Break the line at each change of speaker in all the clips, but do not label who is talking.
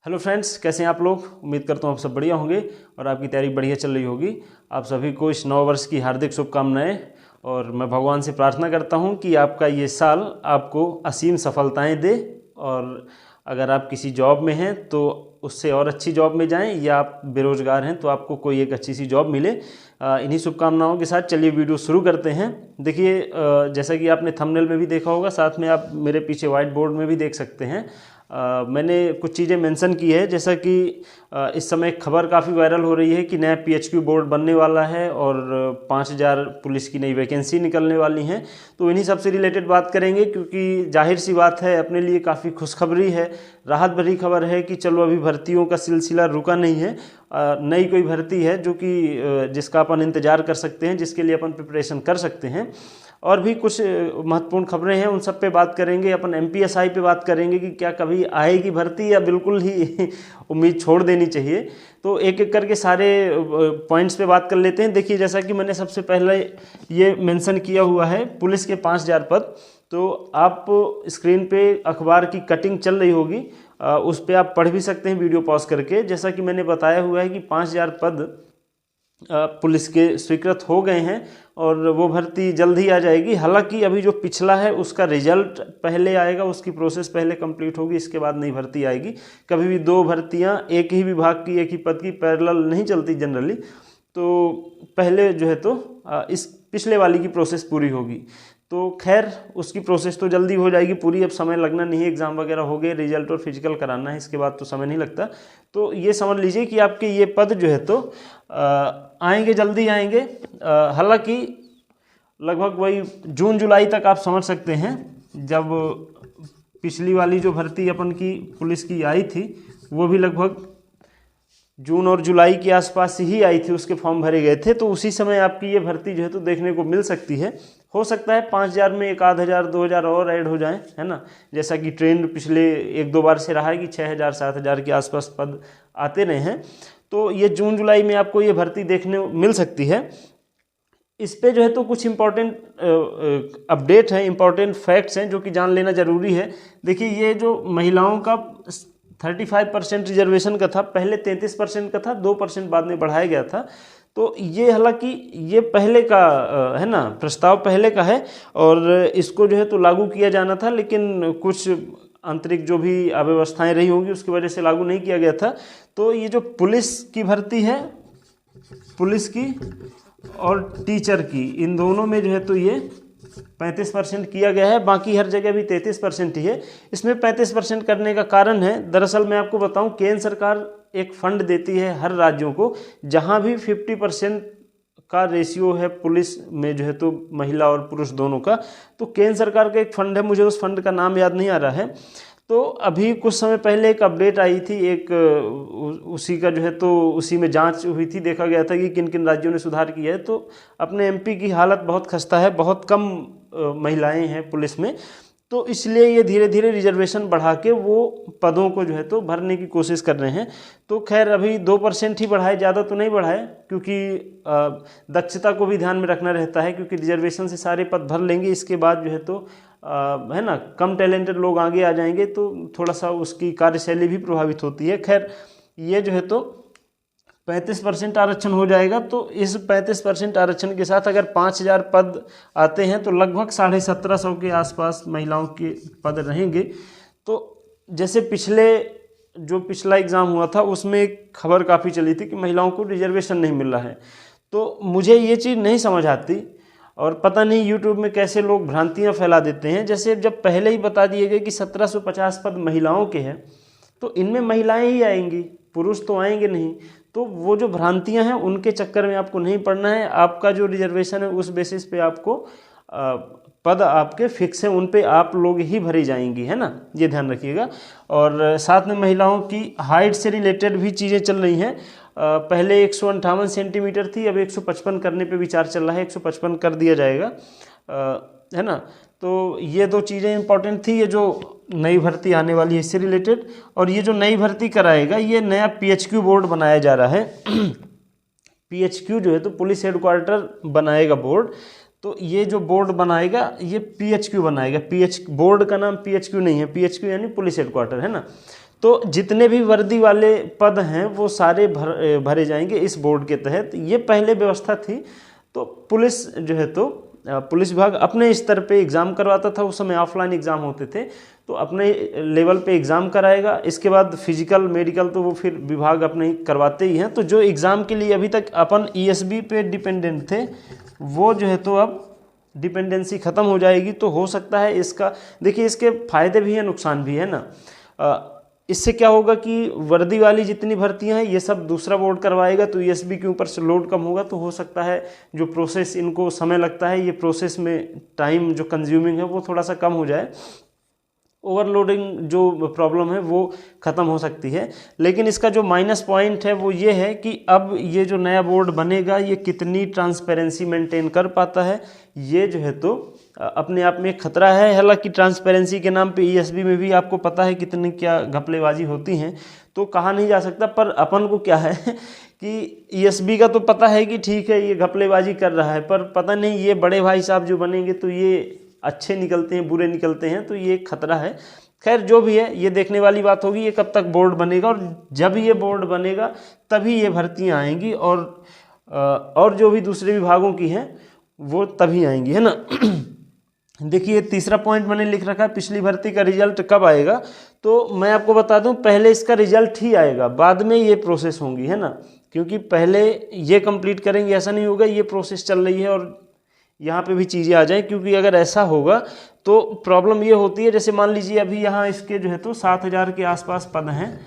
Hello friends, कैसे हैं आप लोग। उम्मीद करता हूँ आप सब बढ़िया होंगे और आपकी तैयारी बढ़िया चल रही होगी। आप सभी को इस नव वर्ष की हार्दिक शुभकामनाएं और मैं भगवान से प्रार्थना करता हूँ कि आपका ये साल आपको असीम सफलताएं दे। और अगर आप किसी जॉब में हैं तो उससे और अच्छी जॉब में जाएं, या आप बेरोजगार हैं तो आपको कोई एक अच्छी सी जॉब मिले। इन्हीं शुभकामनाओं के साथ चलिए वीडियो शुरू करते हैं। देखिए, जैसा कि आपने थंबनेल में भी देखा होगा, साथ में आप मेरे पीछे व्हाइट बोर्ड में भी देख सकते हैं। मैंने कुछ चीज़ें मेंशन की है, जैसा कि इस समय खबर काफ़ी वायरल हो रही है कि नया पीएचक्यू बोर्ड बनने वाला है और 5000 पुलिस की नई वैकेंसी निकलने वाली हैं। तो इन्हीं सब से रिलेटेड बात करेंगे, क्योंकि जाहिर सी बात है अपने लिए काफ़ी खुशखबरी है, राहत भरी खबर है कि चलो अभी भर्तियों का सिलसिला रुका नहीं है। नई कोई भर्ती है जो कि जिसका अपन इंतज़ार कर सकते हैं, जिसके लिए अपन प्रिपरेशन कर सकते हैं। और भी कुछ महत्वपूर्ण खबरें हैं, उन सब पे बात करेंगे। अपन एमपीएसआई पे बात करेंगे कि क्या कभी आएगी भर्ती या बिल्कुल ही उम्मीद छोड़ देनी चाहिए। तो एक एक करके सारे पॉइंट्स पे बात कर लेते हैं। देखिए, जैसा कि मैंने सबसे पहले ये मेंशन किया हुआ है, पुलिस के 5000 पद। तो आप स्क्रीन पे अखबार की कटिंग चल रही होगी, उस पर आप पढ़ भी सकते हैं वीडियो पॉज करके। जैसा कि मैंने बताया हुआ है कि 5000 पद पुलिस के स्वीकृत हो गए हैं और वो भर्ती जल्द ही आ जाएगी। हालांकि अभी जो पिछला है उसका रिजल्ट पहले आएगा, उसकी प्रोसेस पहले कंप्लीट होगी, इसके बाद नई भर्ती आएगी। कभी भी दो भर्तियां एक ही विभाग की, एक ही पद की पैरेलल नहीं चलती जनरली। तो पहले जो है तो इस पिछले वाली की प्रोसेस पूरी होगी। तो खैर, उसकी प्रोसेस तो जल्दी हो जाएगी पूरी, अब समय लगना नहीं है। एग्ज़ाम वगैरह हो गए, रिजल्ट और फिजिकल कराना है, इसके बाद तो समय नहीं लगता। तो ये समझ लीजिए कि आपके ये पद जो है तो आएंगे, जल्दी आएंगे। हालांकि लगभग वही जून जुलाई तक आप समझ सकते हैं। जब पिछली वाली जो भर्ती अपन की पुलिस की आई थी, वो भी लगभग जून और जुलाई के आसपास ही आई थी, उसके फॉर्म भरे गए थे। तो उसी समय आपकी ये भर्ती जो है तो देखने को मिल सकती है। हो सकता है 5000 में एक आध हज़ार 2000 और ऐड हो जाए, है ना। जैसा कि ट्रेंड पिछले एक दो बार से रहा है कि 6000 7000 के आसपास पद आते रहे हैं। तो ये जून जुलाई में आपको ये भर्ती देखने मिल सकती है। इस पे जो है तो कुछ इम्पोर्टेंट अपडेट है, इम्पोर्टेंट फैक्ट्स हैं जो कि जान लेना ज़रूरी है। देखिए, ये जो महिलाओं का 35% रिजर्वेशन का था, पहले 33% का था, 2% बाद में बढ़ाया गया था। तो ये हालांकि ये पहले का है ना, प्रस्ताव पहले का है और इसको जो है तो लागू किया जाना था, लेकिन कुछ आंतरिक जो भी अव्यवस्थाएं रही होंगी उसकी वजह से लागू नहीं किया गया था। तो ये जो पुलिस की भर्ती है, पुलिस की और टीचर की, इन दोनों में जो है तो ये 35% किया गया है। बाकी हर जगह भी 33% ही है। इसमें 35% करने का कारण है, दरअसल मैं आपको बताऊं, केंद्र सरकार एक फंड देती है हर राज्यों को, जहां भी 50% का रेशियो है पुलिस में जो है तो महिला और पुरुष दोनों का। तो केंद्र सरकार का एक फंड है, मुझे उस फंड का नाम याद नहीं आ रहा है। तो अभी कुछ समय पहले एक अपडेट आई थी, एक उसी का जो है तो उसी में जांच हुई थी, देखा गया था कि किन किन राज्यों ने सुधार किया है। तो अपने एमपी की हालत बहुत खस्ता है, बहुत कम महिलाएं हैं पुलिस में। तो इसलिए ये धीरे धीरे रिजर्वेशन बढ़ा के वो पदों को जो है तो भरने की कोशिश कर रहे हैं। तो खैर, अभी 2% ही बढ़ाए, ज़्यादा तो नहीं बढ़ाए, क्योंकि दक्षता को भी ध्यान में रखना रहता है। क्योंकि रिजर्वेशन से सारे पद भर लेंगे, इसके बाद जो है तो है ना, कम टैलेंटेड लोग आगे आ जाएंगे, तो थोड़ा सा उसकी कार्यशैली भी प्रभावित होती है। खैर, ये जो है तो 35% आरक्षण हो जाएगा। तो इस 35% आरक्षण के साथ अगर 5000 पद आते हैं तो लगभग 1750 के आसपास महिलाओं के पद रहेंगे। तो जैसे पिछला एग्ज़ाम हुआ था, उसमें एक खबर काफ़ी चली थी कि महिलाओं को रिजर्वेशन नहीं मिल रहा है। तो मुझे ये चीज़ नहीं समझ आती, और पता नहीं यूट्यूब में कैसे लोग भ्रांतियाँ फैला देते हैं। जैसे जब पहले ही बता दिए गए कि 1750 पद महिलाओं के हैं, तो इनमें महिलाएं ही आएंगी, पुरुष तो आएंगे नहीं। तो वो जो भ्रांतियां हैं उनके चक्कर में आपको नहीं पड़ना है। आपका जो रिजर्वेशन है उस बेसिस पे आपको पद आपके फिक्स हैं, उन पे आप लोग ही भरी जाएंगी, है ना, ये ध्यान रखिएगा। और साथ में महिलाओं की हाइट से रिलेटेड भी चीज़ें चल रही हैं। पहले 158 सेंटीमीटर थी, अब 155 करने पे विचार चल रहा है, 155 कर दिया जाएगा, है ना। तो ये दो चीज़ें इंपॉर्टेंट थी, ये जो नई भर्ती आने वाली है इससे रिलेटेड। और ये जो नई भर्ती कराएगा, ये नया पीएचक्यू बोर्ड बनाया जा रहा है। पीएचक्यू जो है तो पुलिस हेडक्वार्टर बनाएगा बोर्ड। तो ये जो बोर्ड बनाएगा ये पीएचक्यू बनाएगा। बोर्ड का नाम पीएचक्यू नहीं है, पीएचक्यू यानी पुलिस हेडक्वार्टर, है ना। तो जितने भी वर्दी वाले पद हैं वो सारे भरे जाएंगे इस बोर्ड के तहत। ये पहले व्यवस्था थी। तो पुलिस जो है तो पुलिस विभाग अपने स्तर पे एग्ज़ाम करवाता था, उस समय ऑफलाइन एग्ज़ाम होते थे, तो अपने लेवल पे एग्ज़ाम कराएगा। इसके बाद फिजिकल मेडिकल तो वो फिर विभाग अपने ही करवाते ही हैं। तो जो एग्ज़ाम के लिए अभी तक अपन ईएसबी पे डिपेंडेंट थे, वो जो है तो अब डिपेंडेंसी ख़त्म हो जाएगी। तो हो सकता है इसका, देखिए इसके फ़ायदे भी हैं नुकसान भी है ना। इससे क्या होगा कि वर्दी वाली जितनी भर्तियां हैं ये सब दूसरा बोर्ड करवाएगा, तो ईएसबी के ऊपर से लोड कम होगा। तो हो सकता है जो प्रोसेस इनको समय लगता है, ये प्रोसेस में टाइम जो कंज्यूमिंग है वो थोड़ा सा कम हो जाए, ओवरलोडिंग जो प्रॉब्लम है वो ख़त्म हो सकती है। लेकिन इसका जो माइनस पॉइंट है वो ये है कि अब ये जो नया बोर्ड बनेगा ये कितनी ट्रांसपेरेंसी मेंटेन कर पाता है, ये जो है तो अपने आप में खतरा है। हालांकि ट्रांसपेरेंसी के नाम पे ईएसबी में भी आपको पता है कितनी क्या घपलेबाजी होती हैं, तो कहा नहीं जा सकता। पर अपन को क्या है कि ईएसबी का तो पता है कि ठीक है ये घपलेबाजी कर रहा है, पर पता नहीं ये बड़े भाई साहब जो बनेंगे तो ये अच्छे निकलते हैं बुरे निकलते हैं, तो ये खतरा है। खैर जो भी है ये देखने वाली बात होगी ये कब तक बोर्ड बनेगा, और जब ये बोर्ड बनेगा तभी ये भर्तियाँ आएंगी, और जो भी दूसरे विभागों की हैं वो तभी आएंगी, है ना। देखिए तीसरा पॉइंट मैंने लिख रखा है, पिछली भर्ती का रिजल्ट कब आएगा। तो मैं आपको बता दूं पहले इसका रिजल्ट ही आएगा, बाद में ये प्रोसेस होंगी, है ना। क्योंकि पहले ये कंप्लीट करेंगे, ऐसा नहीं होगा ये प्रोसेस चल रही है और यहाँ पे भी चीज़ें आ जाएं। क्योंकि अगर ऐसा होगा तो प्रॉब्लम ये होती है, जैसे मान लीजिए अभी यहाँ इसके जो है तो 7,000 के आसपास पद हैं।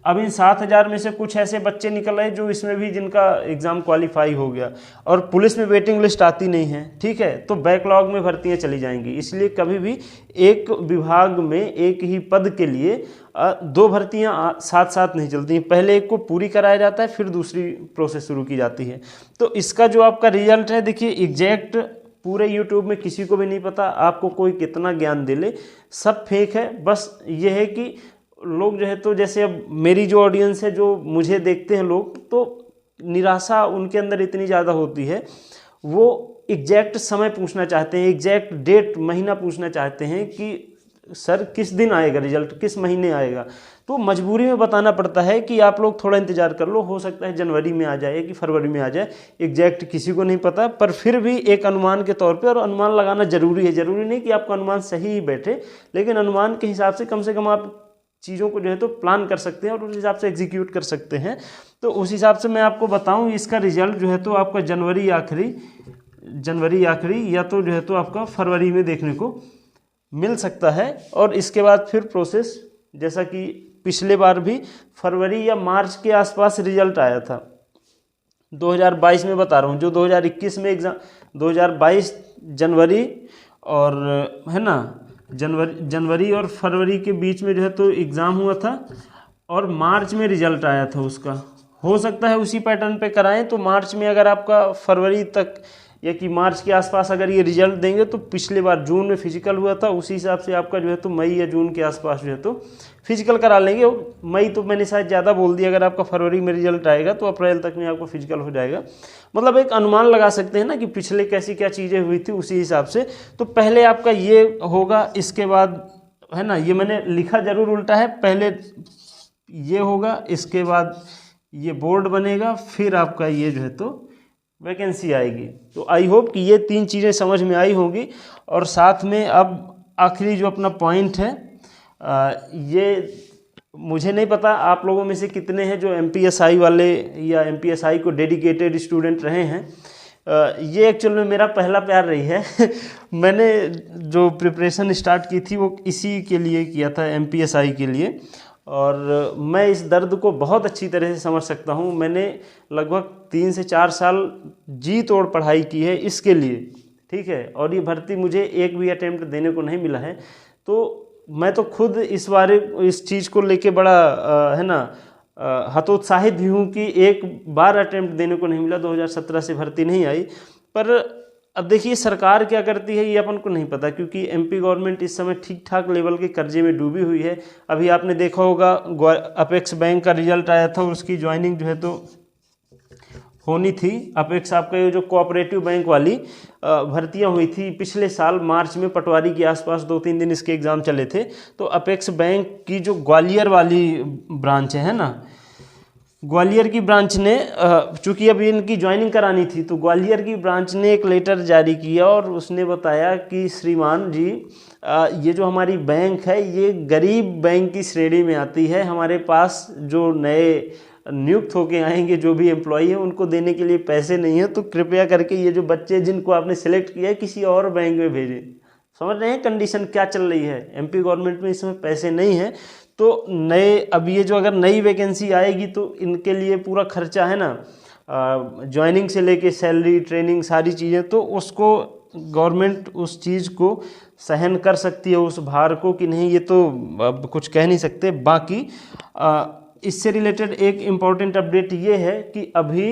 अब इन 7,000 में से कुछ ऐसे बच्चे निकल रहे जो इसमें भी जिनका एग्ज़ाम क्वालिफाई हो गया, और पुलिस में वेटिंग लिस्ट आती नहीं है, ठीक है, तो बैकलॉग में भर्तियाँ चली जाएंगी। इसलिए कभी भी एक विभाग में एक ही पद के लिए दो भर्तियाँ साथ साथ नहीं चलती हैं। पहले एक को पूरी कराया जाता है, फिर दूसरी प्रोसेस शुरू की जाती है। तो इसका जो आपका रिजल्ट है, देखिए एग्जैक्ट पूरे यूट्यूब में किसी को भी नहीं पता, आपको कोई कितना ज्ञान दे ले, सब फेक है। बस ये है कि लोग जो है तो, जैसे अब मेरी जो ऑडियंस है, जो मुझे देखते हैं लोग, तो निराशा उनके अंदर इतनी ज़्यादा होती है, वो एग्जैक्ट समय पूछना चाहते हैं, एग्जैक्ट डेट महीना पूछना चाहते हैं कि सर किस दिन आएगा रिजल्ट, किस महीने आएगा। तो मजबूरी में बताना पड़ता है कि आप लोग थोड़ा इंतजार कर लो, हो सकता है जनवरी में आ जाए कि फरवरी में आ जाए, एग्जैक्ट किसी को नहीं पता। पर फिर भी एक अनुमान के तौर पे, और अनुमान लगाना जरूरी है, जरूरी नहीं कि आपका अनुमान सही ही बैठे, लेकिन अनुमान के हिसाब से कम आप चीज़ों को जो है तो प्लान कर सकते हैं और उस हिसाब से एग्जीक्यूट कर सकते हैं। तो उस हिसाब से मैं आपको बताऊं, इसका रिजल्ट जो है तो आपका जनवरी आखिरी या तो जो है तो आपका फरवरी में देखने को मिल सकता है। और इसके बाद फिर प्रोसेस, जैसा कि पिछले बार भी फरवरी या मार्च के आसपास रिजल्ट आया था 2022 में, बता रहा हूँ, जो 2021 में एग्ज़ाम, 2022 जनवरी और है ना, जनवरी और फरवरी के बीच में जो है तो एग्ज़ाम हुआ था, और मार्च में रिजल्ट आया था उसका। हो सकता है उसी पैटर्न पे कराएं, तो मार्च में अगर आपका फरवरी तक या कि मार्च के आसपास अगर ये रिजल्ट देंगे, तो पिछले बार जून में फिजिकल हुआ था, उसी हिसाब से आपका जो है तो मई या जून के आसपास जो है तो फिजिकल करा लेंगे। मई तो मैंने शायद ज़्यादा बोल दिया, अगर आपका फरवरी में रिजल्ट आएगा तो अप्रैल तक में आपको फिजिकल हो जाएगा। मतलब एक अनुमान लगा सकते हैं ना कि पिछले कैसी क्या चीज़ें हुई थी, उसी हिसाब से। तो पहले आपका ये होगा, इसके बाद है ना, ये मैंने लिखा जरूर उल्टा है, पहले ये होगा, इसके बाद ये बोर्ड बनेगा, फिर आपका ये जो है तो वैकेंसी आएगी। तो आई होप कि ये 3 चीज़ें समझ में आई होंगी। और साथ में अब आखिरी जो अपना पॉइंट है, ये मुझे नहीं पता आप लोगों में से कितने हैं जो MPSI वाले या MPSI को डेडिकेटेड स्टूडेंट रहे हैं। ये एक्चुअल में मेरा पहला प्यार रही है मैंने जो प्रिपरेशन स्टार्ट की थी वो इसी के लिए किया था, MPSI के लिए। और मैं इस दर्द को बहुत अच्छी तरह से समझ सकता हूँ। मैंने लगभग 3 से 4 साल जी तोड़ पढ़ाई की है इसके लिए, ठीक है, और ये भर्ती मुझे एक भी अटेम्प्ट देने को नहीं मिला है। तो मैं तो खुद इस चीज़ को लेके बड़ा है ना हतोत्साहित भी हूँ कि एक बार अटेम्प्ट देने को नहीं मिला, 2017 से भर्ती नहीं आई। पर अब देखिए सरकार क्या करती है ये अपन को नहीं पता, क्योंकि MP गवर्नमेंट इस समय ठीक ठाक लेवल के कर्जे में डूबी हुई है। अभी आपने देखा होगा अपेक्स बैंक का रिजल्ट आया था, उसकी ज्वाइनिंग जो है तो होनी थी। अपेक्स आपका ये जो कोऑपरेटिव बैंक वाली भर्तियां हुई थी पिछले साल मार्च में, पटवारी के आसपास 2-3 दिन इसके एग्ज़ाम चले थे। तो अपेक्स बैंक की जो ग्वालियर वाली ब्रांच है ना, ग्वालियर की ब्रांच ने चूँकि अभी इनकी ज्वाइनिंग करानी थी, तो ग्वालियर की ब्रांच ने एक लेटर जारी किया और उसने बताया कि श्रीमान जी, ये जो हमारी बैंक है ये गरीब बैंक की श्रेणी में आती है। हमारे पास जो नए नियुक्त होके आएंगे जो भी एम्प्लॉई है उनको देने के लिए पैसे नहीं है, तो कृपया करके ये जो बच्चे जिनको आपने सेलेक्ट किया है किसी और बैंक में भेजें। समझ रहे हैं कंडीशन क्या चल रही है? एमपी गवर्नमेंट में इसमें पैसे नहीं है, तो नए अब ये जो अगर नई वैकेंसी आएगी तो इनके लिए पूरा खर्चा है ना, ज्वाइनिंग से लेके सैलरी, ट्रेनिंग, सारी चीज़ें, तो उसको गवर्नमेंट उस चीज़ को सहन कर सकती है, उस भार को, कि नहीं, ये तो अब कुछ कह नहीं सकते। बाकी इससे रिलेटेड एक इम्पॉर्टेंट अपडेट ये है कि अभी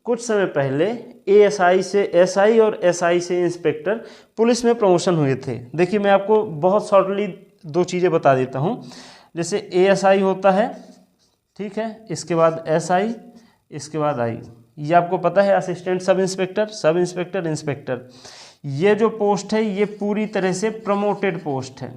कुछ समय पहले एएसआई से एसआई और एसआई से इंस्पेक्टर पुलिस में प्रमोशन हुए थे। देखिए मैं आपको बहुत शॉर्टली 2 चीज़ें बता देता हूँ। जैसे एएसआई होता है, ठीक है, इसके बाद एसआई, इसके बाद आई, ये आपको पता है assistant sub inspector, sub inspector, inspector. ये जो पोस्ट है ये पूरी तरह से प्रमोटेड पोस्ट है,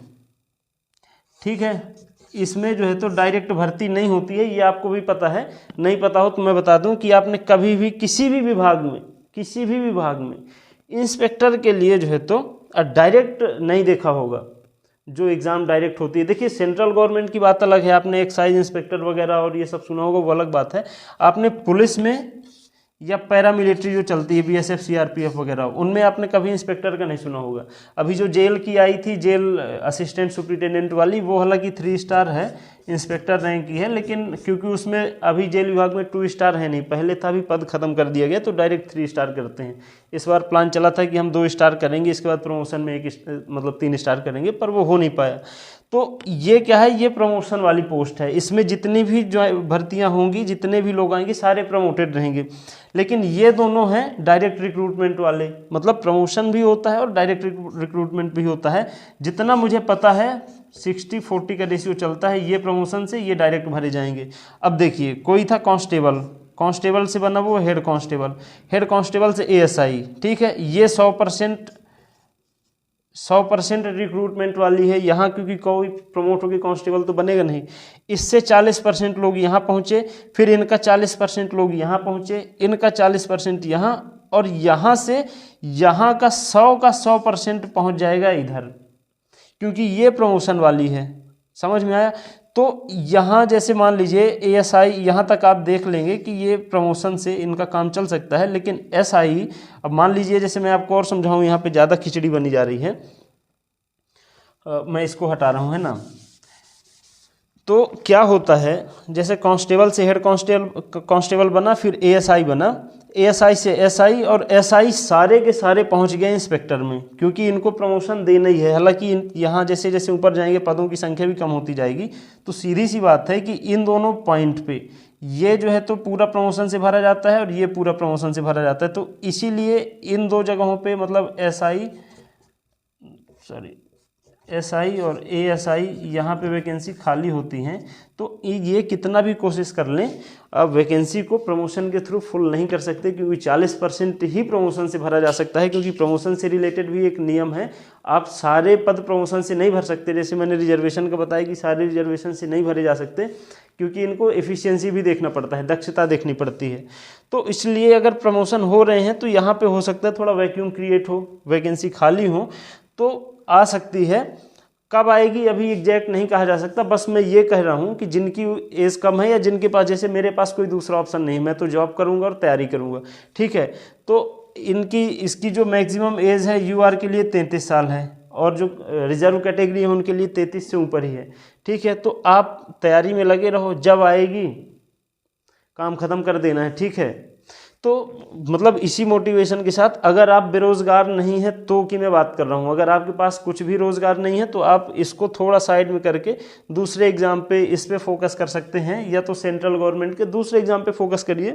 ठीक है। इसमें जो है तो डायरेक्ट भर्ती नहीं होती है, ये आपको भी पता है। नहीं पता हो तो मैं बता दूं कि आपने कभी भी किसी भी विभाग में इंस्पेक्टर के लिए जो है तो डायरेक्ट नहीं देखा होगा, जो एग्ज़ाम डायरेक्ट होती है। देखिए सेंट्रल गवर्नमेंट की बात अलग है, आपने एक्साइज इंस्पेक्टर वगैरह और ये सब सुना होगा, वो अलग बात है। आपने पुलिस में या पैरामिलिट्री जो चलती है बीएसएफ, सीआरपीएफ वगैरह, उनमें आपने कभी इंस्पेक्टर का नहीं सुना होगा। अभी जो जेल की आई थी, जेल असिस्टेंट सुपरिटेंडेंट वाली, वो हालांकि 3 स्टार है, इंस्पेक्टर रैंक की है, लेकिन क्योंकि उसमें अभी जेल विभाग में 2 स्टार है नहीं, पहले था, अभी पद खत्म कर दिया गया, तो डायरेक्ट 3 स्टार करते हैं। इस बार प्लान चला था कि हम 2 स्टार करेंगे, इसके बाद प्रमोशन में 3 स्टार करेंगे, पर वो हो नहीं पाया। तो ये क्या है, ये प्रमोशन वाली पोस्ट है। इसमें जितनी भी जो भर्तियां होंगी, जितने भी लोग आएंगे, सारे प्रमोटेड रहेंगे। लेकिन ये दोनों हैं डायरेक्ट रिक्रूटमेंट वाले, मतलब प्रमोशन भी होता है और डायरेक्ट रिक्रूटमेंट भी होता है। जितना मुझे पता है 60-40 का रेशियो चलता है, ये प्रमोशन से, ये डायरेक्ट भरे जाएंगे। अब देखिए कोई था कांस्टेबल, कांस्टेबल से बना वो हेड कांस्टेबल, हेड कांस्टेबल से एएसआई, ठीक है, ये 100% रिक्रूटमेंट वाली है यहाँ, क्योंकि कोई प्रमोट होकर कांस्टेबल तो बनेगा नहीं। इससे 40% लोग यहाँ पहुँचे, फिर इनका 40% लोग यहाँ पहुँचे, इनका 40% यहाँ, और यहाँ से यहाँ का 100% पहुँच जाएगा इधर, क्योंकि ये प्रमोशन वाली है। समझ में आया? तो यहाँ जैसे मान लीजिए एएसआई, यहाँ तक आप देख लेंगे कि ये प्रमोशन से इनका काम चल सकता है। लेकिन एसआई, अब मान लीजिए जैसे मैं आपको और समझाऊँ, यहाँ पे ज़्यादा खिचड़ी बनी जा रही है, मैं इसको हटा रहा हूँ, है ना। तो क्या होता है, जैसे कांस्टेबल से हेड कांस्टेबल बना, फिर एएसआई बना, एएसआई से एसआई, और एसआई सारे के सारे पहुंच गए इंस्पेक्टर में, क्योंकि इनको प्रमोशन देना ही है। हालांकि यहाँ जैसे जैसे ऊपर जाएंगे पदों की संख्या भी कम होती जाएगी, तो सीधी सी बात है कि इन दोनों पॉइंट पे ये जो है तो पूरा प्रमोशन से भरा जाता है और ये पूरा प्रमोशन से भरा जाता है। तो इसीलिए इन 2 जगहों पे मतलब एसआई और एएसआई यहाँ पे वैकेंसी खाली होती हैं। तो ये कितना भी कोशिश कर लें, अब वैकेंसी को प्रमोशन के थ्रू फुल नहीं कर सकते, क्योंकि 40% ही प्रमोशन से भरा जा सकता है। क्योंकि प्रमोशन से रिलेटेड भी एक नियम है, आप सारे पद प्रमोशन से नहीं भर सकते। जैसे मैंने रिजर्वेशन का बताया कि सारे रिजर्वेशन से नहीं भरे जा सकते, क्योंकि इनको एफिशिएंसी भी देखना पड़ता है, दक्षता देखनी पड़ती है। तो इसलिए अगर प्रमोशन हो रहे हैं तो यहाँ पे हो सकता है थोड़ा वैक्यूम क्रिएट हो, वैकेंसी खाली हो, तो आ सकती है। कब आएगी अभी एग्जैक्ट नहीं कहा जा सकता। बस मैं ये कह रहा हूँ कि जिनकी एज कम है या जिनके पास, जैसे मेरे पास कोई दूसरा ऑप्शन नहीं, मैं तो जॉब करूँगा और तैयारी करूँगा, ठीक है, तो इसकी जो मैक्सिमम एज है यूआर के लिए 33 साल है, और जो रिजर्व कैटेगरी है उनके लिए 33 से ऊपर ही है, ठीक है। तो आप तैयारी में लगे रहो, जब आएगी काम खत्म कर देना है, ठीक है। तो मतलब इसी मोटिवेशन के साथ, अगर आप बेरोज़गार नहीं हैं तो की मैं बात कर रहा हूँ, अगर आपके पास कुछ भी रोज़गार नहीं है तो आप इसको थोड़ा साइड में करके दूसरे एग्ज़ाम पे इस पे फोकस कर सकते हैं, या तो सेंट्रल गवर्नमेंट के दूसरे एग्ज़ाम पे फोकस करिए,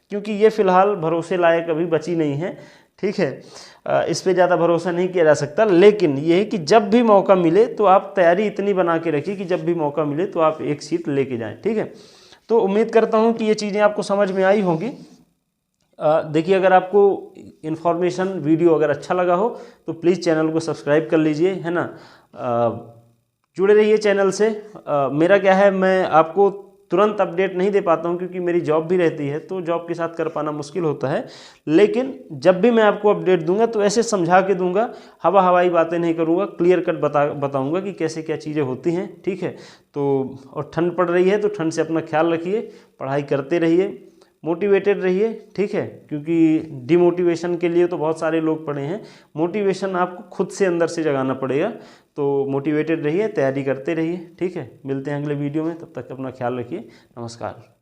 क्योंकि ये फ़िलहाल भरोसे लायक अभी बची नहीं है, ठीक है। इस पे ज़्यादा भरोसा नहीं किया जा सकता। लेकिन ये है कि जब भी मौका मिले तो आप तैयारी इतनी बना के रखिए कि जब भी मौका मिले तो आप एक सीट लेके जाएँ, ठीक है। तो उम्मीद करता हूँ कि ये चीज़ें आपको समझ में आई होंगी। देखिए, अगर आपको इन्फॉर्मेशन वीडियो अगर अच्छा लगा हो तो प्लीज़ चैनल को सब्सक्राइब कर लीजिए, है ना। जुड़े रहिए चैनल से। मेरा क्या है, मैं आपको तुरंत अपडेट नहीं दे पाता हूं क्योंकि मेरी जॉब भी रहती है, तो जॉब के साथ कर पाना मुश्किल होता है। लेकिन जब भी मैं आपको अपडेट दूंगा तो ऐसे समझा के दूंगा, हवाई बातें नहीं करूंगा, क्लियर कट बताऊंगा कि कैसे क्या चीज़ें होती हैं, ठीक है। तो और ठंड पड़ रही है तो ठंड से अपना ख्याल रखिए, पढ़ाई करते रहिए, मोटिवेटेड रहिए, ठीक है। क्योंकि डिमोटिवेशन के लिए तो बहुत सारे लोग पड़े हैं, मोटिवेशन आपको खुद से अंदर से जगाना पड़ेगा। तो मोटिवेटेड रहिए, तैयारी करते रहिए, ठीक है। मिलते हैं अगले वीडियो में, तब तक अपना ख्याल रखिए। नमस्कार।